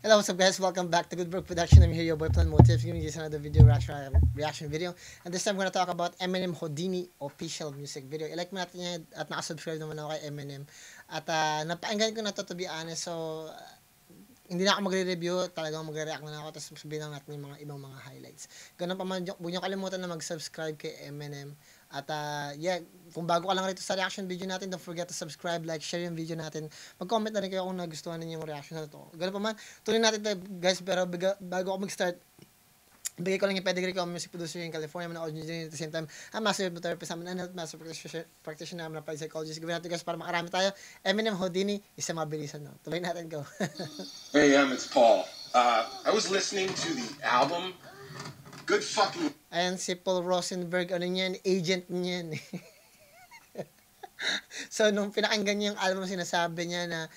Hello, what's up guys? Welcome back to Goodbrook Production. I'm here, your boy Plan Motive, giving you another video reaction video. And this time, I'm gonna talk about Eminem Houdini official music video. I-like mo natin yan at nakasubscribe naman ako kay Eminem. At napakinggan ko na to be honest. So, hindi na ako magre-review. Talagang magre-react na ako. Tapos sabihin lang natin yung mga ibang mga highlights. Ganun pa man, huwag niyo kalimutan na mag-subscribe kay Eminem. At yeah, kung bago ka lang rito sa reaction video natin, don't forget to subscribe, like, share yung video natin. Mag-comment na rin kayo kung nagustuhan ninyo yung reaction na to. Ganun pa man, tuloy natin tayo guys, pero bago ako mag-start, bigay ko lang yung pedigree ko, music producer in California, man audio engineer at the same time, I'm master therapist, I'm an health master practitioner, I'm an applied psychologist. Gawin natin guys para makarami tayo. Eminem Houdini, isa mabilisan no. Tuloy natin, go. Hey, it's Paul. I was listening to the album. Good fucking... Ayan si Paul Rosenberg, ano niyan, agent niyan. So, nung pinakinggan niya yung album, sinasabi niya na,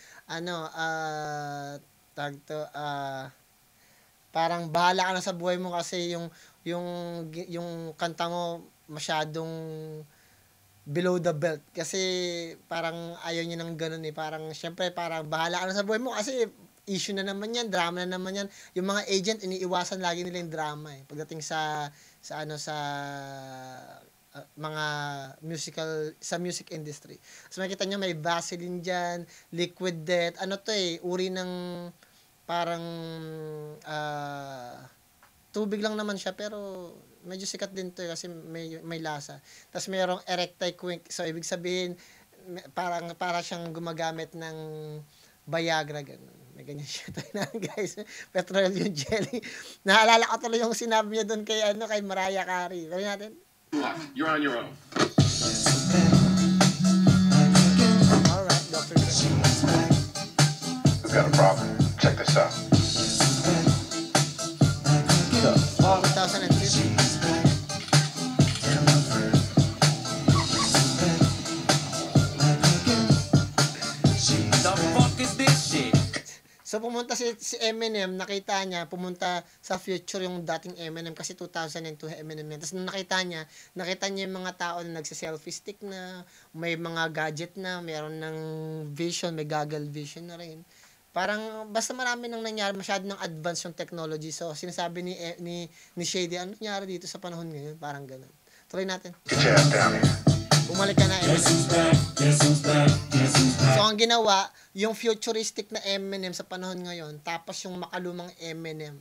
parang bahala ka na sa buhay mo kasi yung kanta mo masyadong below the belt. Kasi parang ayaw niya ng ganun eh. Parang, syempre, parang bahala ka na sa buhay mo kasi issue na naman yan, drama na naman yan. Yung mga agent, iniiwasan lagi nila yung drama eh. Pagdating sa mga sa music industry. So makikita nyo may Vaseline dyan, Liquid Death, uri ng parang tubig lang naman siya pero medyo sikat din to kasi may lasa. Tapos mayroong erectile quink. So ibig sabihin para siyang gumagamit ng Viagra ganun. May ganyan siya na guys. Petroleum jelly. Naalala ko tuloy yung sinabi niya doon kay Mariah Carey. Gawin natin. You're on your own. Alright, Dr. Dre. I've got a problem. Check this out. 2002. So pumunta si Eminem, nakita niya, pumunta sa future yung dating Eminem kasi 2002 Eminem yan. Tapos nung nakita niya yung mga tao na nagse-selfie stick na, may mga gadget na, mayroon ng vision, may goggle vision na rin. Parang basta marami nang nangyari, masyado ng advance yung technology. So sinasabi ni Shady, ano nangyari dito sa panahon ngayon? Parang ganun. Tuloy natin. Get your ass down here. Bumalik ka na, Eminem. So, ang ginawa, yung futuristic na Eminem sa panahon ngayon, tapos yung makalumang Eminem,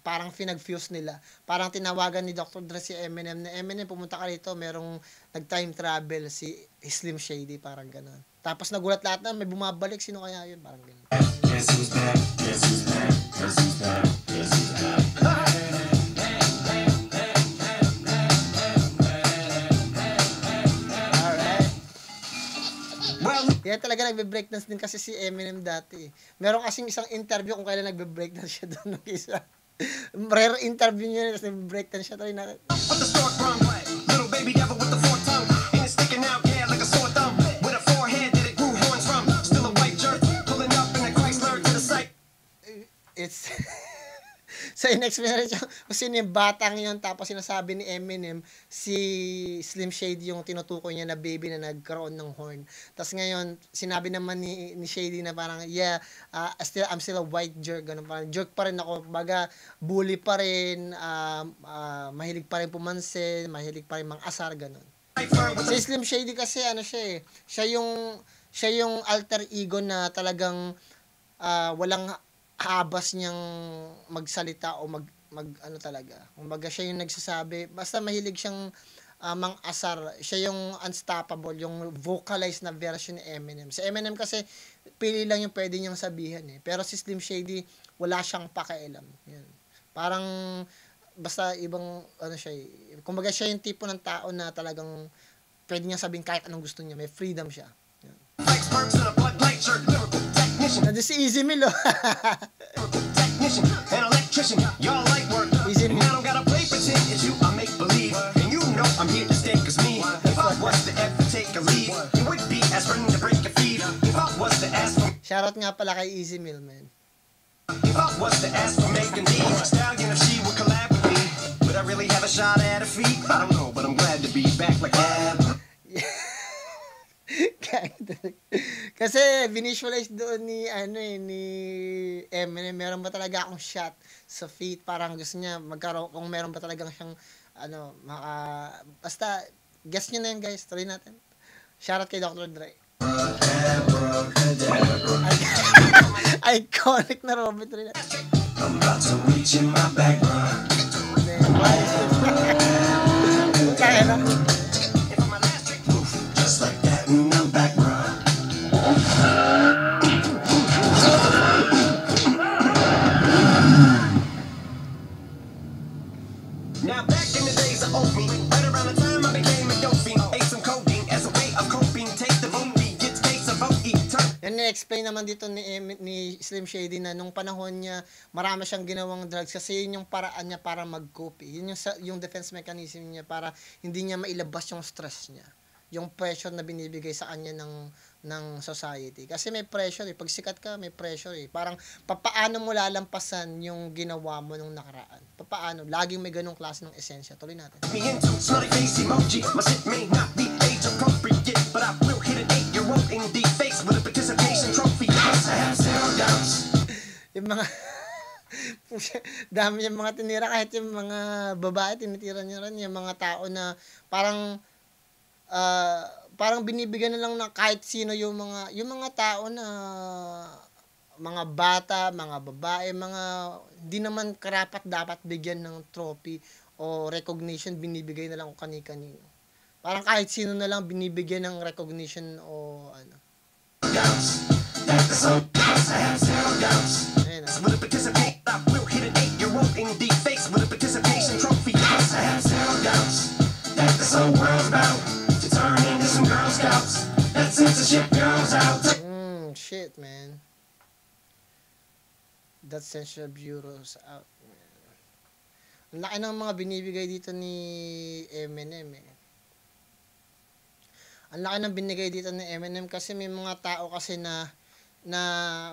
parang finag-fuse nila. Parang tinawagan ni Dr. Dre si Eminem na, Eminem, pumunta ka rito, merong nag-time travel, si Slim Shady, parang gano'n. Tapos nagulat lahat na, may bumabalik, sino kaya yun? Parang gano'n. Guess who's back? Guess who's back? Guess who's back? Guess who's back? Yan talaga nagbe-breakdance din kasi si Eminem dati. Meron kasing isang interview kung kailan nagbe-breakdance siya doon ng isa. Rare interview niya kasi nagbe-breakdance siya. Try natin. Little baby devil with the four tongue, and it's sticking out, yeah, like a sore thumb. With a forehead that it grew horns from. Still a white jerk, pulling up in a Chrysler to the site. It's so in-explain siya kung sino yung batang yun, tapos sinasabi ni Eminem si Slim Shady yung tinutukoy niya na baby na nagkaroon ng horn. Tapos ngayon sinabi naman ni Shady na parang yeah, I'm still a white jerk, ganun, parang jerk pa rin ako, baga bully pa rin, mahilig pa rin pumansin, mahilig pa rin mang-asar, ganun. Si Slim Shady kasi siya yung alter ego na talagang walang habas niyang magsalita o talaga. Kumbaga siya yung nagsasabi, basta mahilig siyang mang-asar. Siya yung unstoppable, yung vocalized na version ni Eminem. Si Eminem kasi pili lang yung pwede niyang sabihin eh. Pero si Slim Shady wala siyang pakialam. Yan. Parang basta ibang siya eh. Kumbaga siya yung tipo ng tao na talagang pwede niyang sabihin kahit anong gusto niya. May freedom siya. Yan. Nandun si Easy Mill, oh. Easy Mill. Shoutout nga pala kay Easy Mill, man. If I was to ask for Megan Thee Stallion if she would collab with me, would I really have a shot at her feet? I don't know, but I'm glad to be back like that. Kasi visualize doon ni ni Eminem, meron ba talaga akong shot sa feet, parang gusto niya magkaroon kung meron ba talagang siyang basta guess niyo na yun guys, tuloy natin. Shoutout kay Dr. Dre. Iconic na Robert Ray. I'm about to reach in my back, bro. Kaya na. Just like that, and I'm back, bro. Now back in the days of Opie, right around the time I became a dope fiend, ate some codeine as a way of coping. Take the movie, get case of OE, turn. Yan na-explain naman dito ni Slim Shady na nung panahon niya, marami siyang ginawang drugs kasi yun yung paraan niya para mag-cope. Yun yung defense mechanism niya para hindi niya mailabas yung stress niya. Yung pressure na binibigay sa kanya ng society. Kasi may pressure eh. Pag sikat ka, may pressure eh. Parang, papaano mo lalampasan yung ginawa mo nung nakaraan? Papaano? Laging may ganong klase ng esensya. Tuloy natin. Me into smiley face emoji. My shit may not be age appropriate, but I will hit an 8-year-old in the face with a participation trophy. Yes, I have zero doubts. Yung mga dami yung mga tinira, kahit yung mga babae tinitira niya rin, yung mga tao na parang binibigyan na lang ng kahit sino yung mga tao na mga bata, mga babae, mga hindi naman karapat dapat bigyan ng trophy o recognition, binibigay na lang kung kani-kanino. Parang kahit sino na lang binibigyan ng recognition o ano. Ayun, With a participate, I will hit an 8-year-old in the face with a participation trophy. Yes, I have zero doubts that this whole world's about to turn into some Girl Scouts. That censorship goes out. Shit, man. That Censorship Bureau's out, man. Ang laki ng mga binibigay dito ni Eminem, eh. Ang laki ng binigay dito ni Eminem kasi may mga tao kasi na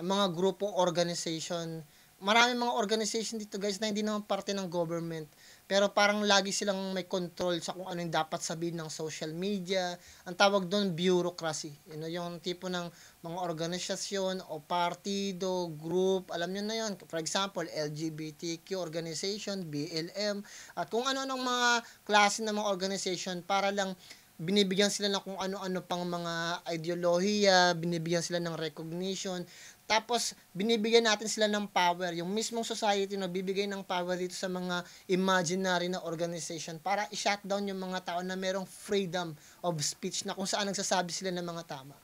mga grupo, organization. Maraming mga organization dito guys na hindi naman parte ng government. Pero parang lagi silang may control sa kung ano yung dapat sabihin ng social media. Ang tawag doon, bureaucracy. Yung tipo ng mga organisasyon o partido, group, alam nyo na yun. For example, LGBTQ organization, BLM, at kung ano-anong mga klase ng mga organization para lang binibigyan sila ng kung ano-ano pang mga ideolohiya, binibigyan sila ng recognition, tapos binibigyan natin sila ng power. Yung mismong society na bibigay ng power dito sa mga imaginary na organization para i-shutdown yung mga tao na merong freedom of speech na kung saan nagsasabi sila ng mga tama.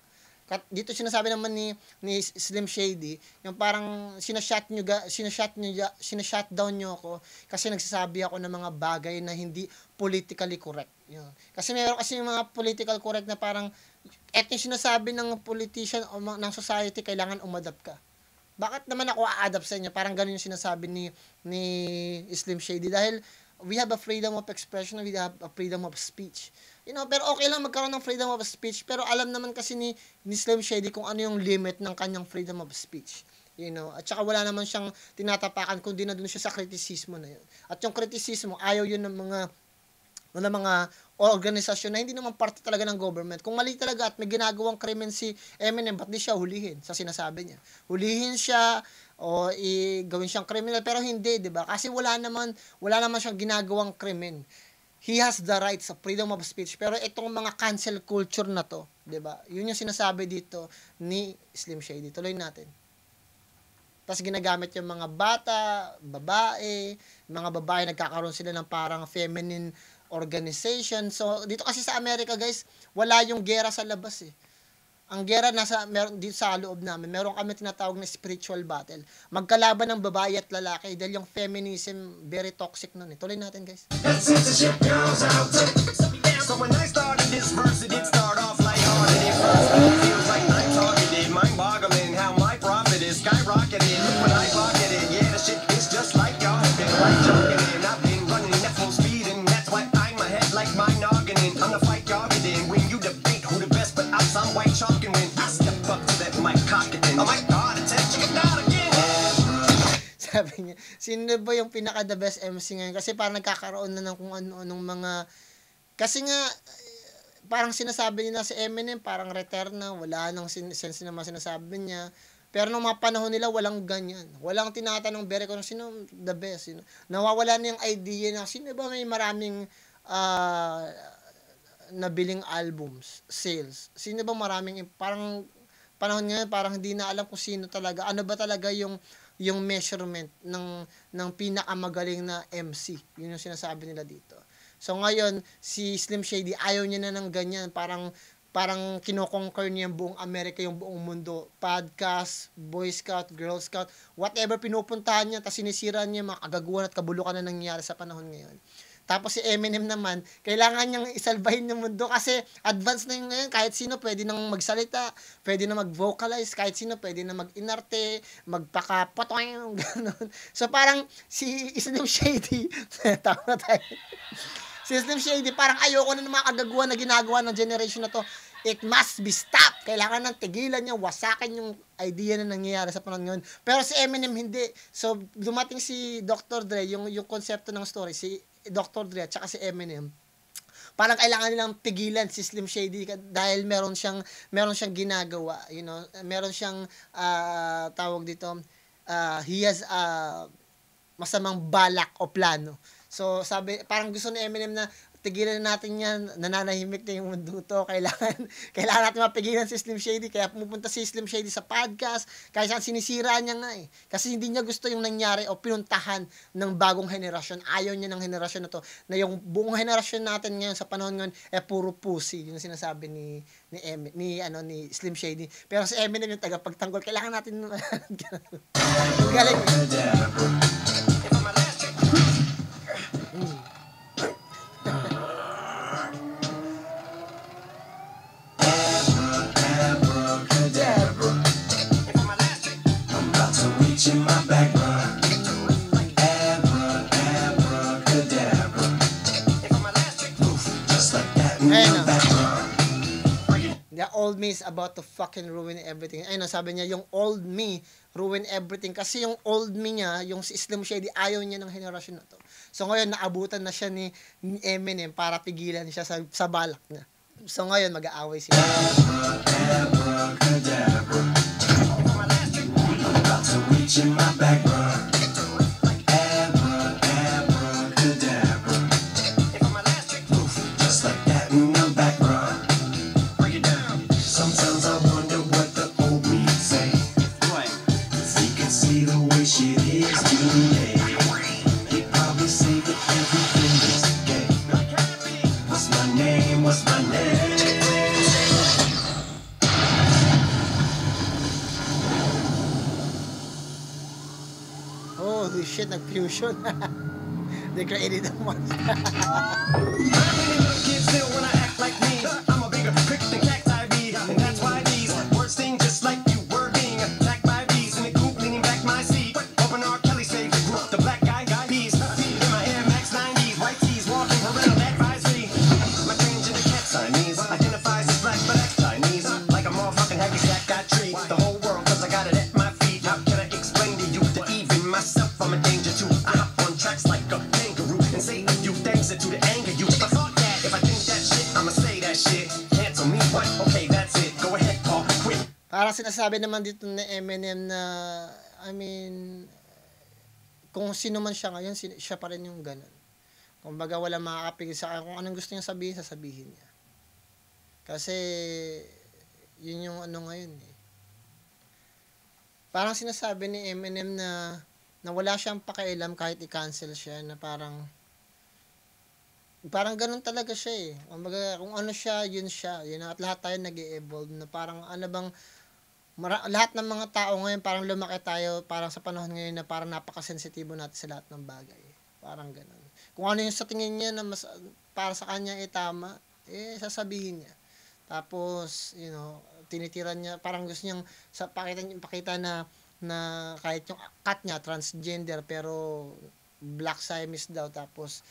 Dito sinasabi naman ni Slim Shady, yung parang sinashutdown nyo ako kasi nagsasabi ako ng mga bagay na hindi politically correct. Yun. Kasi meron kasi yung mga political correct na parang eto yung sinasabi ng politician o ng society, kailangan umadapt ka. Bakit naman ako a-adapt sa inyo? Parang ganun yung sinasabi ni Slim Shady dahil we have a freedom of expression, we have a freedom of speech. Pero okay lang magkaroon ng freedom of speech, pero alam naman kasi ni Slim Shady kung ano yung limit ng kanyang freedom of speech. At saka wala naman siyang tinatapakan kundi na dun siya sa kritisismo na yun. At yung kritisismo, ayaw yun ng mga organisasyon na hindi naman parte talaga ng government. Kung mali talaga at may ginagawang krimen si Eminem, ba't di siya hulihin sa sinasabi niya? Hulihin siya o gawin siyang criminal, pero hindi, 'di ba? Kasi wala naman siyang ginagawang krimen. He has the right sa freedom of speech. Pero itong mga cancel culture na to, 'di ba? Yun yung sinasabi dito ni Slim Shady. Tuloy natin. Tapos ginagamit yung mga bata, babae, mga babae nagkakaroon sila ng parang feminine organization. So, dito kasi sa Amerika, guys, wala yung gera sa labas eh. Ang gera meron dito sa loob namin. Meron kami tinatawag na spiritual battle. Magkalaban ng babae at lalaki dahil yung feminism very toxic nun eh. Tuloy natin, guys. So when I started this verse, it did start off lighthearted. It first feels like I'm targeted. Mind-boggling how my profit is skyrocketed. Look when I pocketed. Yeah, the shit is just like y'all have been like joking in. I've been running at full speed and that's why I'm ahead like my noggin. I'm the fight y'all get in. When you debate who the best, but I'm some white chalk and when I step up to that mic cock it in. Oh my god, attention, check it out again. Sabi niya, sino ba yung pinaka the best MC ngayon? Kasi parang nagkakaroon na ng kung ano-anong mga. Kasi nga, parang sinasabi nila si Eminem, parang retire na, wala nang sense na mga sinasabi niya. Pero nung mga panahon nila, walang ganyan. Walang tinatanong very kung sino the best. Nawawala na yung idea na sino ba may maraming nabiling albums, sales. Sino ba maraming, parang panahon ngayon, parang hindi na alam kung sino talaga. Ano ba talaga yung measurement ng pinakamagaling na MC. Yun yung sinasabi nila dito. So ngayon, si Slim Shady, ayaw niya na ng ganyan. Parang kinoconquer niya yung buong Amerika, yung buong mundo. Podcast, Boy Scout, Girl Scout, whatever pinupuntahan niya, tapos sinisira niya mga kagaguhan at kabulukan na nangyayari sa panahon ngayon. Tapos si Eminem naman, kailangan niyang isalbahin yung mundo kasi advance na yung ngayon. Kahit sino pwede nang magsalita, pwede na mag-vocalize, kahit sino pwede na mag-inarte, magpaka-potoing, gano'n. So parang si Slim Shady, tama na tayo. Si Slim Shady, parang ayoko na ng mga kagaguhan na ginagawa ng generation na to. It must be stopped. Kailangan nang tigilan niya, wasakin yung idea na nangyayari sa panahon ngayon. Pero si Eminem hindi. So, dumating si Dr. Dre, yung konsepto ng story, si Dr. Dre at saka si Eminem, parang kailangan nilang pigilan si Slim Shady dahil meron siyang ginagawa, you know, meron siyang tawag dito, he has masamang balak o plano. So, parang gusto ni Eminem na tigilan natin yan, nananahimik na yung mundo to. Kailangan natin mapigilan si Slim Shady. Kaya pumupunta si Slim Shady sa podcast. Kaya saan sinisira niya nga eh. Kasi hindi niya gusto yung nangyari o pinuntahan ng bagong henerasyon. Ayaw niya ng henerasyon na to. Na yung buong henerasyon natin ngayon sa panahon ngayon puro pussy. Yun ang sinasabi ni Slim Shady. Pero si Eminem yung tagapagtanggol. Kailangan natin galing. In my background, abracadabra. If I'm elastic, poof, just like that in my background. The old me is about to fucking ruin everything. Ayun, sabi niya, yung old me ruin everything. Kasi yung old me niya, yung si Slim Shady, ayaw niya ng henerasyon na to. So ngayon, naabutan na siya ni Eminem para pigilan siya sa balak niya. So ngayon, mag-aaway sila. Abracadabra. About to reach in my background. Abracadabra. If I'm elastic, poof, just like that in the background. Break it down. Sometimes I wonder what the old me say. Right. Cause he can see the way shit is today. He probably say that everything is gay. What's my name? What's my name? Holy shit, nag-fusion. They created a monster. Kids still wanna act like me. I'm a bigger prick than cacti be, and that's why these words sting just like you were being attacked by bees in the coop, leaning back my seat. Open R. Kelly saved the group, the black guy peas. In my Air Max 90s, white tees, walking parental advisory. My transgender cat Siamese identifies as black, but that's Chinese. Like a motherfucking hacky sack, I treat the whole world 'cause I got it at my feet. How can I explain to you that even myself I'm a danger to? I hop on tracks like a kangaroo and say a few things that to the anger you. If I thought that, if I think that shit, I'ma say that shit. Cancel me, what? Okay, that's it. Go ahead, Paul, quit. Parang sinasabi naman dito ni Eminem na, I mean, kung sino man siya ngayon, siya pa rin yung ganun. Kumbaga, walang makakapigil sa kanya. Kung anong gusto niya sabihin, sasabihin niya. Kasi, yun yung ano ngayon eh. Parang sinasabi ni Eminem na wala siyang pakialam kahit i-cancel siya, na parang ganun talaga siya eh. Kumbaga, kung ano siya, yun siya. Yun, at lahat tayo nag-e-evolve na parang ano bang, lahat ng mga tao ngayon, parang lumaki tayo, parang sa panahon ngayon na parang napakasensitibo natin sa lahat ng bagay. Parang ganun. Kung ano yung sa tingin niya na mas, para sa kanya tama, sasabihin niya. Tapos, you know, tinitiran niya, parang gusto niyang pakita na kahit yung cut niya, transgender, pero black Siamese daw, tapos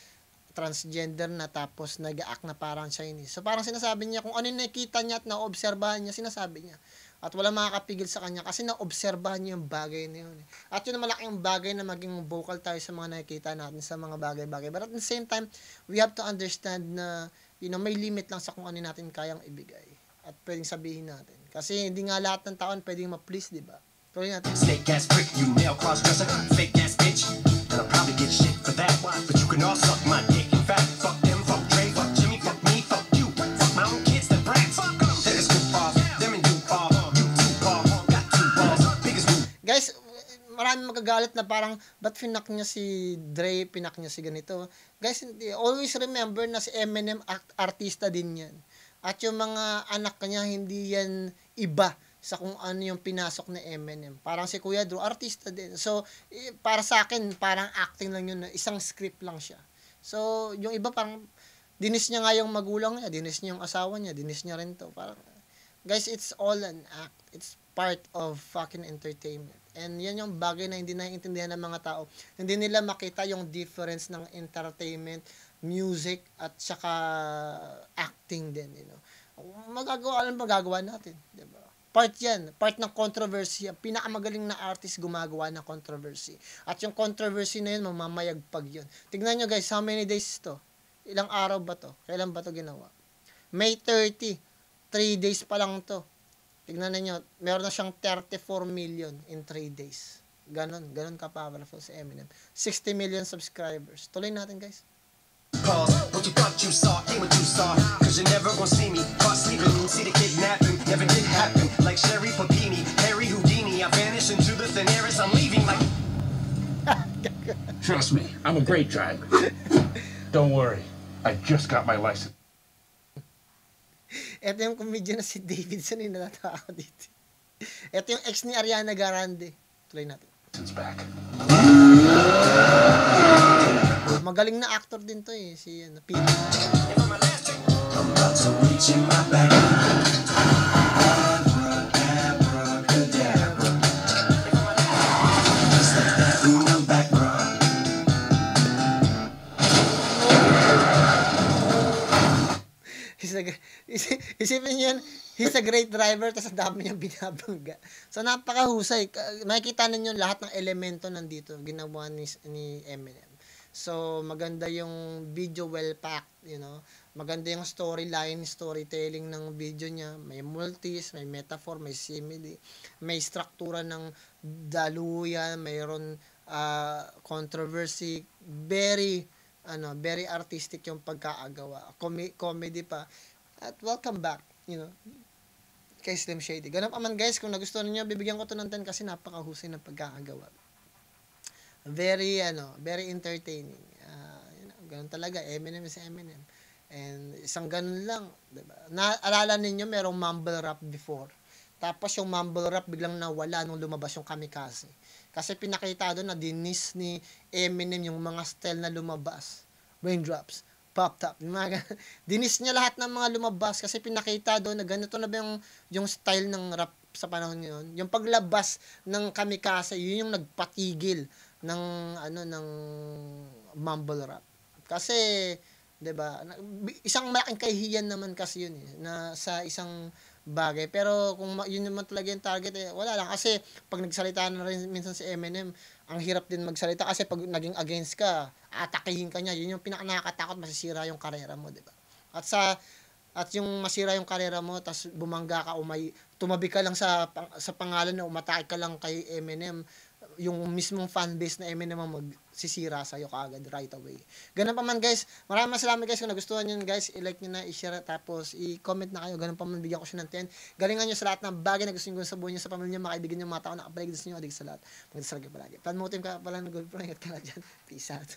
transgender na, tapos nag-act na parang Chinese. So parang sinasabi niya, kung ano yung nakita niya at naobserbahan niya, sinasabi niya. At wala makakapigil sa kanya kasi naobserbahan niya yung bagay na yun. At yun ang malaking bagay na maging vocal tayo sa mga nakikita natin sa mga bagay-bagay. But at the same time, we have to understand na may limit lang sa kung ano natin kayang ibigay at pwedeng sabihin natin. Kasi hindi nga lahat ng taon pwedeng ma-please, di ba? Tuloy natin. Snake ass prick, you male cross-dresser, fake ass bitch. And I'll probably get shit for that. But you can all suck my dick. In fact, fuck them, fuck Dre, fuck Jimmy, fuck me, fuck you. Fuck my own kids, the brats. Fuck them. Take a scoop off, them and you off. You two Paul, got two balls, biggest move. Guys, maraming magagalit na parang, ba't pinak niya si Dre, pinak niya si ganito? Guys, always remember na si Eminem artista din yan. At yung mga anak niya, hindi yan iba sa kung ano yung pinasok ni Eminem. Parang si Kuya Drew, artista din. So, para sa akin, parang acting lang yun, isang script lang siya. So, yung iba parang, dinis niya nga yung magulang niya, dinis niya yung asawa niya, dinis niya rin to. Parang, guys, it's all an act. It's part of fucking entertainment. And yan yung bagay na hindi naiintindihan ng mga tao. Hindi nila makita yung difference ng entertainment, music, at saka acting din, you know. Magagawa natin, di ba? Part yan, part ng controversy. Ang pinakamagaling na artist gumagawa ng controversy. At yung controversy na yun, mamamayagpag yun. Tignan nyo guys, how many days to? Ilang araw ba to? Kailan ba to ginawa? May 30, 3 days pa lang to. Tignan niyo, meron na siyang 34 million in 3 days. Ganon ka-powerful si Eminem. 60 million subscribers. Tuloy natin, guys. Pause. What you thought you saw ain't what you saw. Cause you're never gonna see me. Caught sleeping, see the kidnapping. Never did happen. Like Sherry Papini, Harry Houdini. I vanish into the thin air as I'm leaving like... Trust me, I'm a great driver. Don't worry, I just got my license. Ito yung comedian na si Davidson yung natatawa ko dito. Ito yung ex ni Ariana Grande. Tuloy natin. Back. Magaling na actor din to eh. Si Pete. I'm about to reach in my bag. Abracadabra. Just like that in the background. Isipin nyo yun, he's a great driver, tapos ang dami niyang binabangga. So, napakahusay. Makikita ninyo lahat ng elemento nandito, ginawa ni Eminem. So, maganda yung video, well-packed, you know. Maganda yung storyline, storytelling ng video niya. May multis, may metaphor, may simile, may struktura ng daluyan, mayroon controversy, very artistic yung pagkaagawa. Comedy pa. At welcome back, you know, kay Slim Shady. Ganun pa man guys, kung nagustuhan niyo, bibigyan ko to ng 10 kasi napakahusay ng pagkakagawa. Very entertaining. Ganun talaga, Eminem is Eminem. And isang ganun lang, diba? Naalala ninyo, merong mumble rap before. Tapos yung mumble rap biglang nawala nung lumabas yung Kamikaze. Kasi pinakita doon na dinis ni Eminem yung mga style na lumabas. Raindrops, pop top, dinis niya lahat ng mga lumabas kasi pinakita doon na ganito na ba yung style ng rap sa panahon ngayon. Yung paglabas ng Kamikaze, yun yung nagpatigil ng mumble rap. Kasi 'di ba? Isang malaking kahihiyan naman kasi yun na sa isang bagay. Pero kung yun naman talaga yung target, wala lang. Kasi pag nagsalita na rin minsan si Eminem, ang hirap din magsalita kasi pag naging against ka, atakihin ka niya. Yun yung pinaka-nakakatakot, masisira yung karera mo, di ba? At yung masira yung karera mo, tas bumangga ka, tumabi ka lang sa pangalan na umatake ka lang kay Eminem, yung mismong fanbase na Eminem ang magsisira sa'yo kaagad right away. Ganun pa man guys. Maraming salamat guys kung nagustuhan nyo guys. I-like nyo na, i-share, tapos i-comment na kayo. Ganun pa man, bigyan ko siya ng 10. Galingan nyo sa lahat ng bagay na gusto nyo sa buhay nyo, sa pamilya nyo, mga kaibigan nyo, mga tao na kapaligid sa inyo, adig sa lahat. Magdasal kayo palagi. Plan mo team ka pala ng girlfriend. Ingat ka na dyan. Peace out.